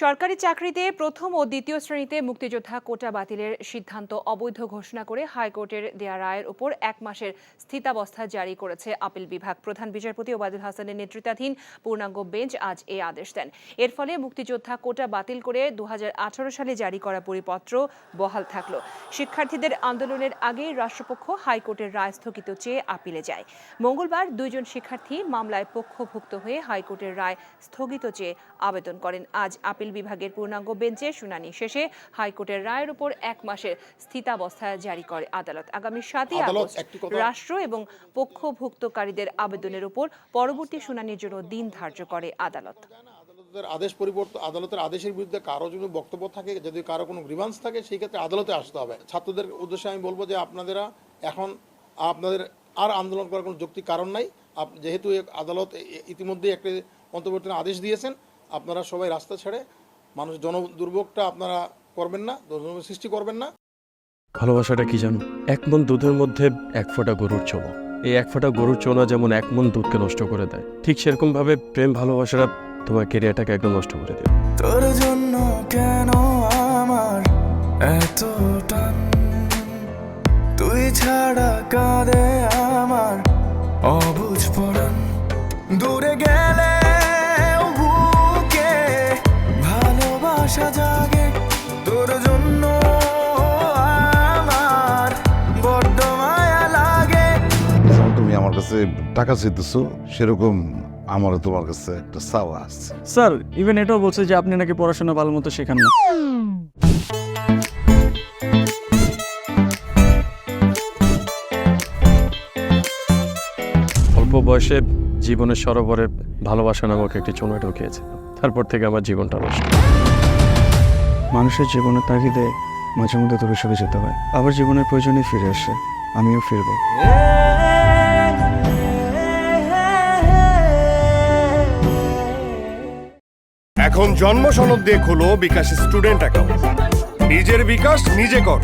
সরকারি চাকরিতে প্রথম ও দ্বিতীয় শ্রেণীতে মুক্তিযোদ্ধা কোটা বাতিলের সিদ্ধান্ত অবৈধ ঘোষণা করে হাইকোর্টের দেয়া রায়ের উপর ১ মাসের স্থিতাবস্থা জারি করেছে আপিল বিভাগ। প্রধান বিচারপতি ওবায়দুল হাসানের নেতৃত্বাধীন পূর্ণাঙ্গ বেঞ্চ আজ এই আদেশ দেন। এর ফলে মুক্তিযোদ্ধা কোটা বাতিল করে ২০১৮ সালে জারি করা পরিপত্র বহাল থাকল। শিক্ষার্থীদের আন্দোলনের আগেই রাষ্ট্রপক্ষ হাইকোর্টের রায় স্থগিত চেয়ে আপিলে যায়। মঙ্গলবার ২ জন শিক্ষার্থী মামলায় পক্ষভুক্ত হয়ে হাইকোর্টের রায় স্থগিত চেয়ে আবেদন করেন। আজ আপিল বিভাগের পূর্ণাঙ্গ বেঞ্চে শুনানি শেষে হাইকোর্টের রায়ের উপর ১ মাসের স্থিতাবস্থা জারি করে আদালত। আগামী ৭ই আগস্ট রাষ্ট্র এবং পক্ষভুক্তকারীদের আবেদনের উপর পরবর্তী শুনানির জন্য দিন ধার্য করে আদালত। আদালতের আদেশের বিরুদ্ধে কারো যদি বক্তব্য থাকে, যদি কারো কোনো গ্রিভান্স থাকে, সেই ক্ষেত্রে আদালতে আসতে হবে। ছাত্রদের উদ্দেশ্যে আমি বলবো যে আপনাদের আর আন্দোলন করার কোনো যৌক্তিক কারণ নাই। যেহেতু আদালত ইতিমধ্যে একটি অন্তর্বর্তীকালীন আদেশ দিয়েছেন, আপনারা সবাই রাস্তা ছেড়ে মানুষ জনদুর্ভোগটা আপনারা করবেন না, সৃষ্টি করবেন না। ভালোবাসাটা কি জানো? ১ মণ দুধের মধ্যে ১ ফোঁটা গরুর চোনা। এই ১ ফোঁটা গরুর চোনা যেমন ১ মণ দুধকে নষ্ট করে দেয়, ঠিক সেরকম ভাবে প্রেম ভালোবাসাটা তোমার ক্যারিয়ারটাকে একদম নষ্ট করে দেয়। তোর জন্য কেন আমার এত টান, তুই ছাড়া কাঁদে আমার অবুঝ পরাণ। দূরে গেলে বুকে ভালোবাসা জাগে, তোর জন্য আমার বড্ড মায়া লাগে। তুমি আমার কাছে টাকা চাইতেছো, সেরকম আমারও তোমার কাছে একটা চাওয়া আছে। স্যার ইভেন এটাও বলছে যে আপনি নাকি পড়াশোনা ভালো মতো শেখান না। অল্প বয়সে জীবনের সরোবরে ভালোবাসা নামক একটি চোনা ঢুকিয়েছে, তারপর থেকে আমার জীবনটা নষ্ট। মানুষের জীবনের তাগিদে মাঝে মধ্যে দূরে সরে যেতে হয়, আবার জীবনের প্রয়োজনে ফিরে আসে। আমিও ফিরবো। এখন জন্ম সনদ দিয়ে খোলো বিকাশ স্টুডেন্ট অ্যাকাউন্ট। নিজের বিকাশ নিজে কর।